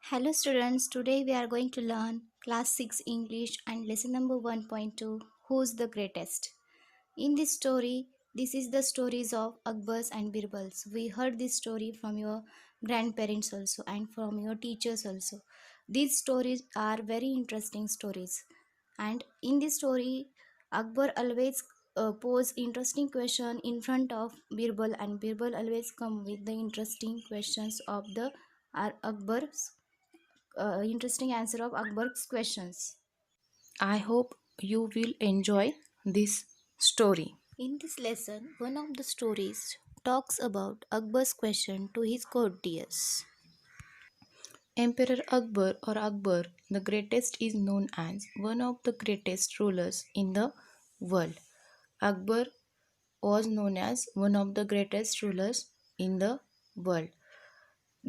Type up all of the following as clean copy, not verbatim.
Hello students, today we are going to learn class 6 English and lesson number 1.2, Who's the Greatest. In this story, this is the stories of Akbars and Birbals. We heard this story from your grandparents also and from your teachers also. These stories are very interesting stories. And in this story, Akbar always pose interesting question in front of Birbal and Birbal always come with the interesting questions of the Akbar's interesting answer of Akbar's questions. I hope you will enjoy this story. In this lesson, one of the stories talks about Akbar's question to his courtiers. Emperor Akbar or Akbar the Greatest is known as one of the greatest rulers in the world. Akbar was known as one of the greatest rulers in the world.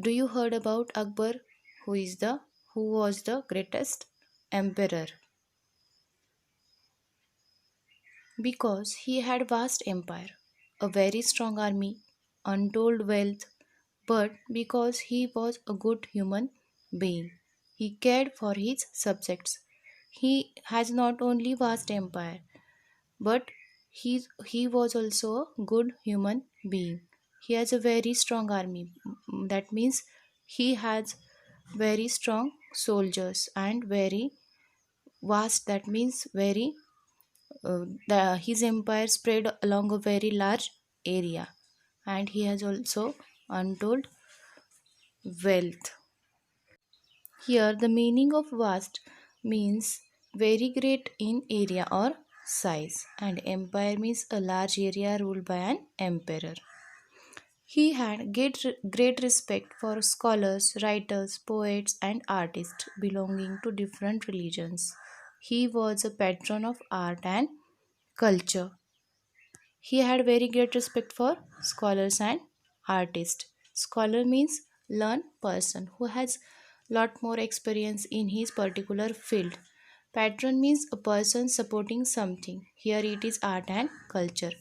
Do you heard about Akbar who was the greatest emperor? Because he had vast empire, a very strong army, untold wealth, but because he was a good human being. He cared for his subjects. He has not only vast empire, but he was also a good human being. He has a very strong army. That means he has very strong soldiers and very vast. That means his empire spread along a very large area, and he has also untold wealth. Here, the meaning of vast means very great in area or size, and empire means a large area ruled by an emperor. He had great respect for scholars, writers, poets, and artists belonging to different religions. He was a patron of art and culture. He had very great respect for scholars and artists. Scholar means learned person who has lot more experience in his particular field. Patron means a person supporting something. Here it is art and culture.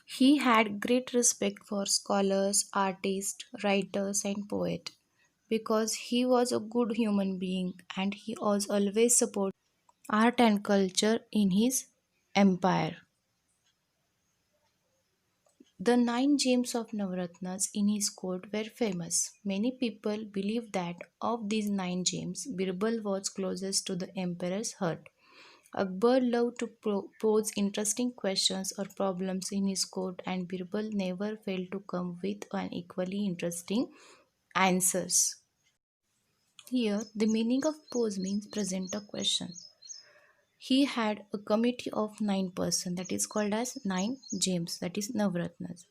He had great respect for scholars, artists, writers, and poets because he was a good human being and he was always support art and culture in his empire. The nine gems of Navratnas in his court were famous. Many people believe that of these nine gems, Birbal was closest to the emperor's heart. Akbar loved to pose interesting questions or problems in his court, and Birbal never failed to come with an equally interesting answers. Here, the meaning of pose means present a question. He had a committee of nine persons that is called as nine gems, that is Navratnas.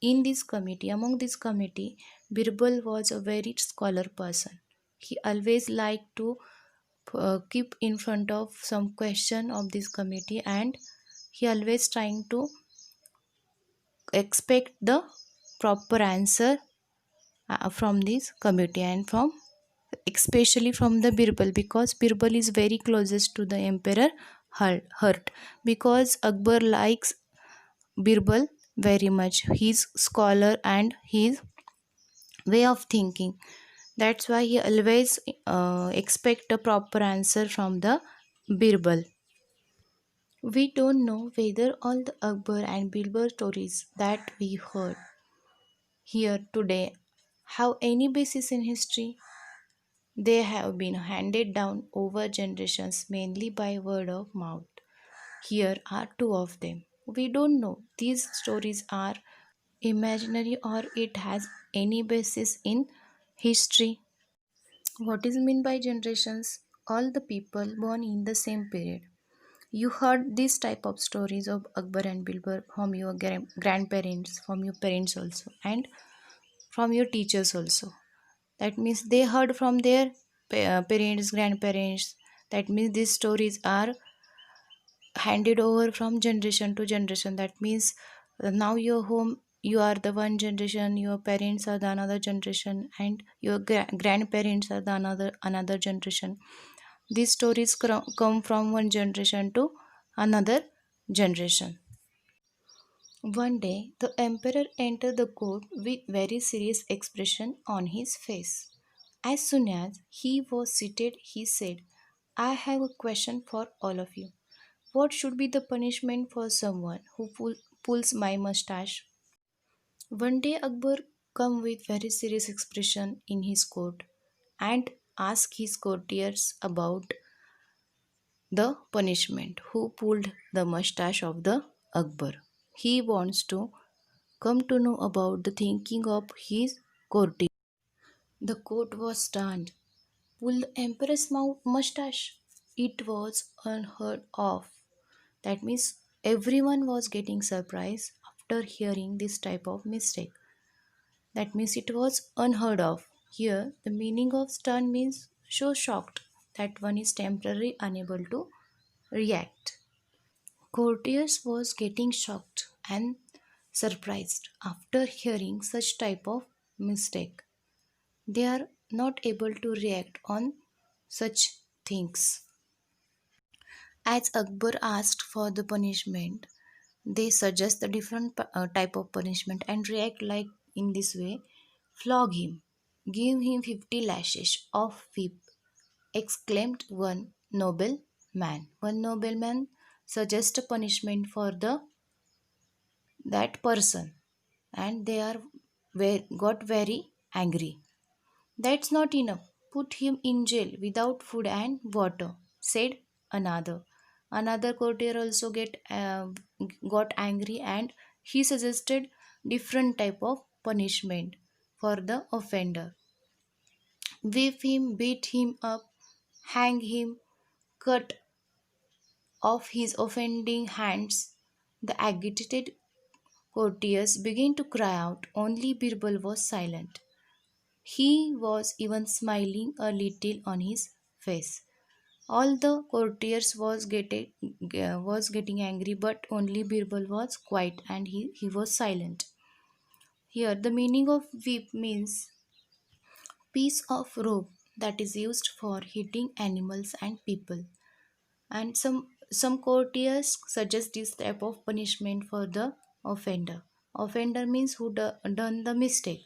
In this committee, among this committee, Birbal was a very scholar person. He always liked to keep in front of some question of this committee, and he always trying to expect the proper answer from this committee and from especially from the Birbal, because Birbal is very closest to the emperor heart, because Akbar likes Birbal very much, his scholar and his way of thinking. That's why he always expect a proper answer from the Birbal. We don't know whether all the Akbar and Birbal stories that we heard here today have any basis in history. They have been handed down over generations mainly by word of mouth. Here are two of them. We don't know these stories are imaginary or it has any basis in history. What is meant by generations? All the people born in the same period. You heard this type of stories of Akbar and Bilbar from your grandparents, from your parents also, and from your teachers also. That means they heard from their parents, grandparents. That means these stories are handed over from generation to generation. That means now your home, you are the one generation, your parents are the another generation, and your grandparents are the another generation. These stories come from one generation to another generation. One day the emperor entered the court with very serious expression on his face. As soon as he was seated, he said, I have a question for all of you. What should be the punishment for someone who pulls my mustache? One day Akbar come with very serious expression in his court and asked his courtiers about the punishment who pulled the mustache of the Akbar. He wants to come to know about the thinking of his courtiers. The court was stunned. Pull the emperor's mustache. It was unheard of. That means everyone was getting surprised after hearing this type of mistake. That means it was unheard of. Here, the meaning of stunned means so shocked that one is temporarily unable to react. Courtiers was getting shocked and surprised after hearing such type of mistake. They are not able to react on such things. As Akbar asked for the punishment, they suggest the different type of punishment and react like in this way: flog him, give him 50 lashes of whip, exclaimed one noble man. One nobleman suggests a punishment for the that person, and they are got very angry. That's not enough. Put him in jail without food and water, said another. Another courtier also got angry and he suggested different type of punishment for the offender. Whip him, beat him up, hang him, cut off his offending hands. The agitated courtiers began to cry out. Only Birbal was silent. He was even smiling a little on his face. All the courtiers was getting angry, but only Birbal was quiet and he was silent. Here, the meaning of whip means piece of rope that is used for hitting animals and people. And some courtiers suggest this type of punishment for the offender. Offender means who done the mistake.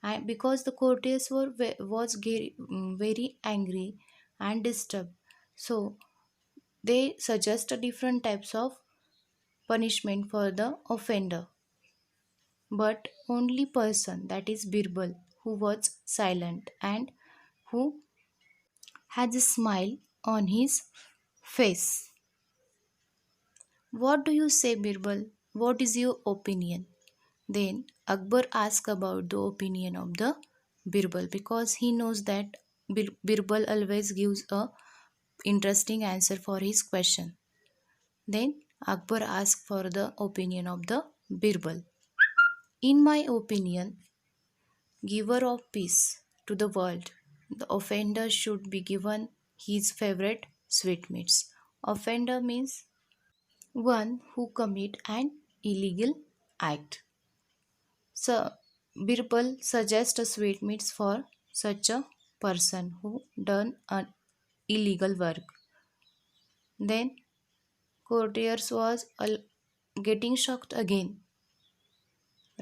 And because the courtiers very angry and disturbed, so they suggest a different types of punishment for the offender. But only person, that is Birbal, who was silent and who had a smile on his face. What do you say, Birbal? What is your opinion? Then Akbar asked about the opinion of the Birbal because he knows that Birbal always gives a interesting answer for his question. Then Akbar asked for the opinion of the Birbal. In my opinion, giver of peace to the world, the offender should be given his favorite sweetmeats. Offender means one who commit an illegal act. So Birbal suggests a sweetmeats for such a person who done an illegal work. Then courtiers was getting shocked again.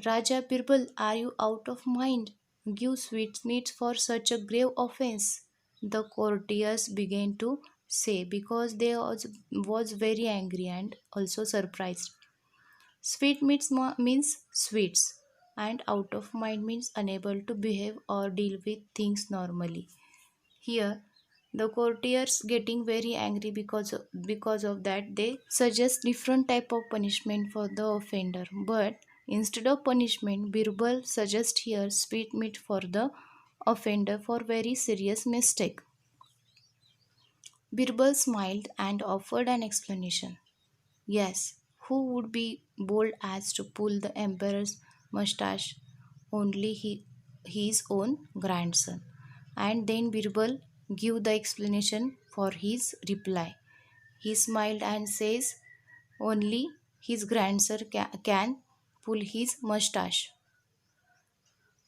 Raja Birbal, are you out of mind? Give sweetmeats for such a grave offense. The courtiers began to say because they was very angry and also surprised. Sweetmeats means sweets, and out of mind means unable to behave or deal with things normally. Here, the courtiers getting very angry because of that they suggest different type of punishment for the offender. But instead of punishment, Birbal suggests here sweetmeat for the offender for very serious mistake. Birbal smiled and offered an explanation. Yes, who would be bold as to pull the emperor's mustache? Only his own grandson. And then Birbal gave the explanation for his reply. He smiled and says, only his grandson can pull his mustache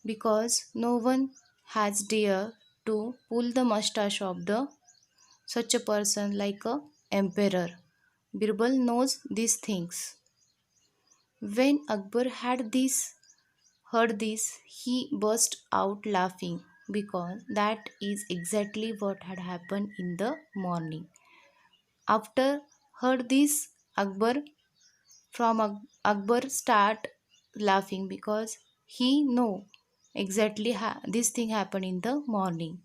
because no one has dare to pull the mustache of the such a person like a emperor. Birbal knows these things. When Akbar heard this, he burst out laughing. because that is exactly what had happened in the morning. After heard this, Akbar Akbar start laughing because he know exactly this thing happened in the morning,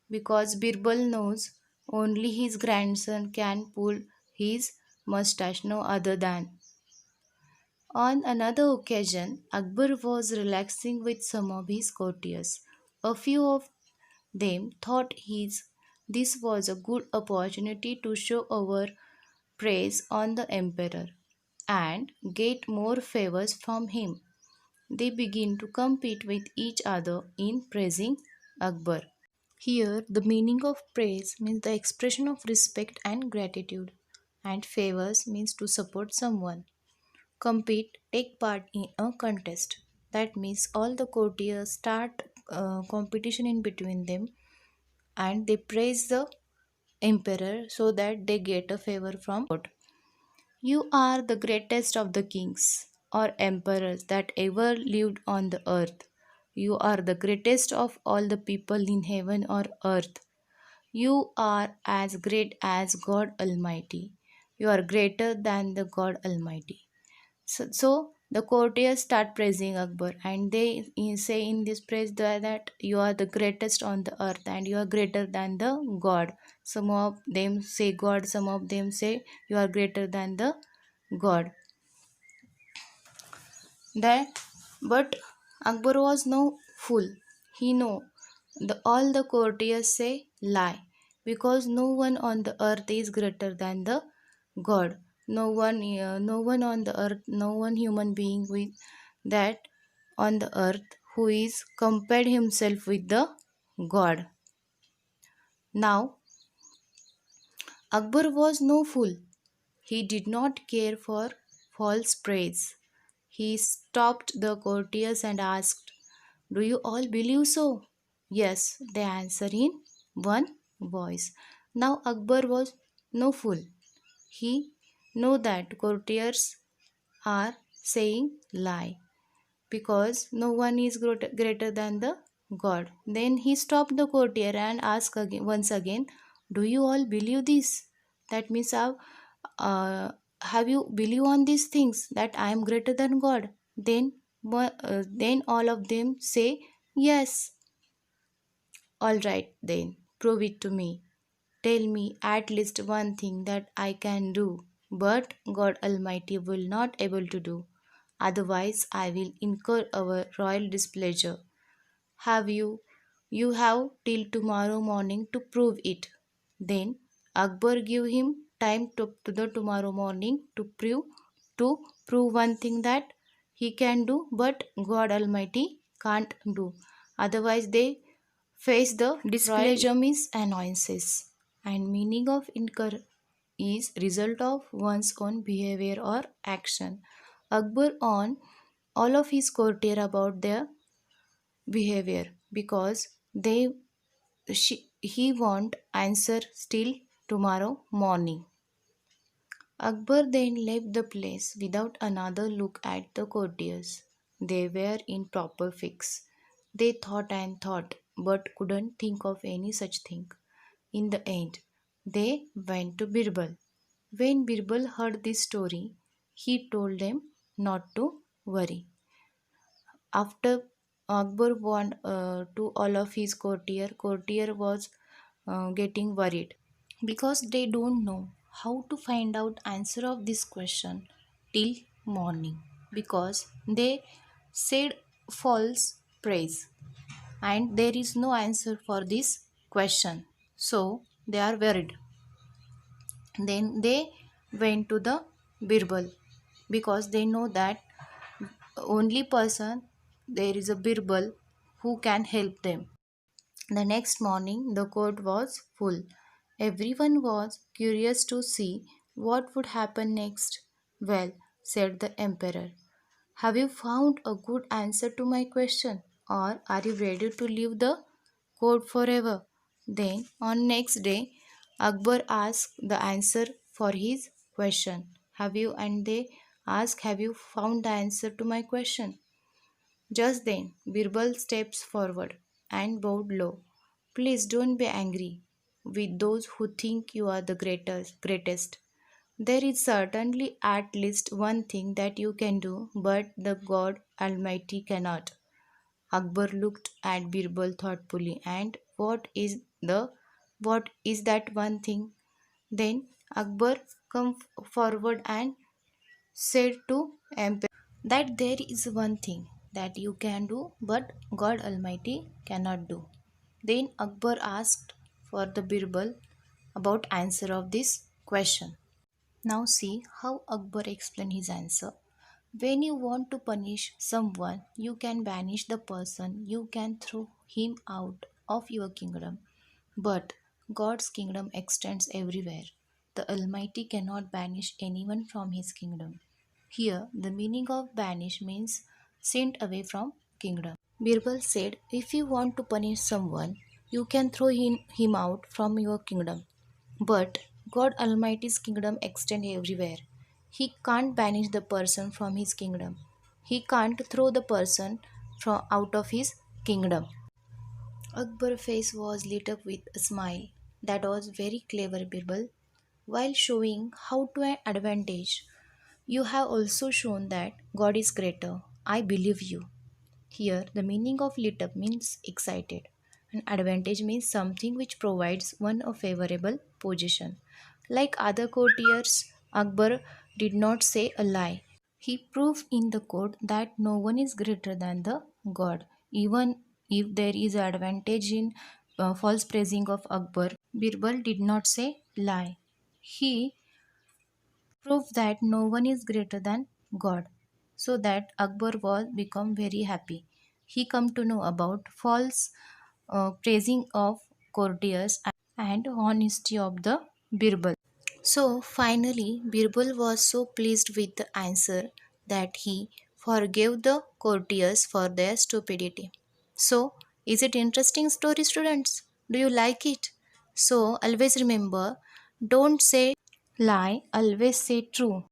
because Birbal knows only his grandson can pull his mustache, no other than. On another occasion, Akbar was relaxing with some of his courtiers. A few of them thought this was a good opportunity to show our praise on the emperor and get more favors from him. They begin to compete with each other in praising Akbar. Here, the meaning of praise means the expression of respect and gratitude, and favors means to support someone. Compete, take part in a contest. That means all the courtiers start competition in between them, and they praise the emperor so that they get a favor from God. You are the greatest of the kings or emperors that ever lived on the earth. You are the greatest of all the people in heaven or earth. You are as great as God Almighty. You are greater than the God Almighty. So the courtiers start praising Akbar, and they say in this praise that you are the greatest on the earth and you are greater than the God. Some of them say God, some of them say you are greater than the God. That, but Akbar was no fool. He know all the courtiers say lie, because no one on the earth is greater than the God. No one on the earth, no one human being with that on the earth who is compared himself with the God. Now Akbar was no fool. He did not care for false praise. He stopped the courtiers and asked, "Do you all believe so?" "Yes," they answered in one voice. Now Akbar was no fool. He knew that courtiers are saying lie, because no one is greater than the God. Then he stopped the courtier and asked once again, "Do you all believe this?" That means, uh, have you believe on these things that I am greater than God? Then all of them say yes. All right, then prove it to me. Tell me at least one thing that I can do, but God Almighty will not able to do. Otherwise, I will incur our royal displeasure. Have you? You have till tomorrow morning to prove it. Then Akbar gave him time to the tomorrow morning to prove one thing that he can do, but God Almighty can't do. Otherwise, they face the displeasure means annoyances, and meaning of incur is result of one's own behavior or action. Akbar on all of his courtier about their behavior, because he want answer still tomorrow morning. Akbar then left the place without another look at the courtiers. They were in proper fix. They thought and thought, but couldn't think of any such thing. In the end, they went to Birbal. When Birbal heard this story, he told them not to worry. After Akbar warned to all of his courtier was getting worried, because they don't know how to find out answer of this question till morning, because they said false praise and there is no answer for this question, so they are worried. Then they went to the Birbal, because they know that only person there is a Birbal who can help them. The next morning, the court was full. Everyone was curious to see what would happen next. "Well," said the emperor, "have you found a good answer to my question, or are you ready to leave the court forever?" Then, on next day, Akbar asked the answer for his question. "Have you?" And they asked, "Have you found the answer to my question?" Just then, Birbal steps forward and bowed low. Please don't be angry with those who think you are the greatest. There is certainly at least one thing that you can do, but the God Almighty cannot. Akbar looked at Birbal thoughtfully. And what is that one thing? Then Akbar come forward and said to Emperor that there is one thing that you can do, but God Almighty cannot do. Then Akbar asked for the Birbal about answer of this question. Now see how Akbar explained his answer. When you want to punish someone, you can banish the person, you can throw him out of your kingdom. But God's kingdom extends everywhere. The Almighty cannot banish anyone from his kingdom. Here, the meaning of banish means sent away from kingdom. Birbal said, if you want to punish someone, you can throw him out from your kingdom. But God Almighty's kingdom extends everywhere. He can't banish the person from his kingdom. He can't throw the person out of his kingdom. Akbar's face was lit up with a smile. That was very clever, Birbal. While showing how to an advantage, you have also shown that God is greater. I believe you. Here, the meaning of lit up means excited, and advantage means something which provides one a favorable position. Like other courtiers, Akbar did not say a lie. He proved in the court that no one is greater than the God. Even if there is advantage in false praising of Akbar, Birbal did not say lie. He proved that no one is greater than God. So that Akbar was become very happy. He come to know about false praising of courtiers and honesty of the Birbal. So finally, Birbal was so pleased with the answer that he forgave the courtiers for their stupidity. So, is it interesting story, students? Do you like it? So always remember, don't say lie, always say true.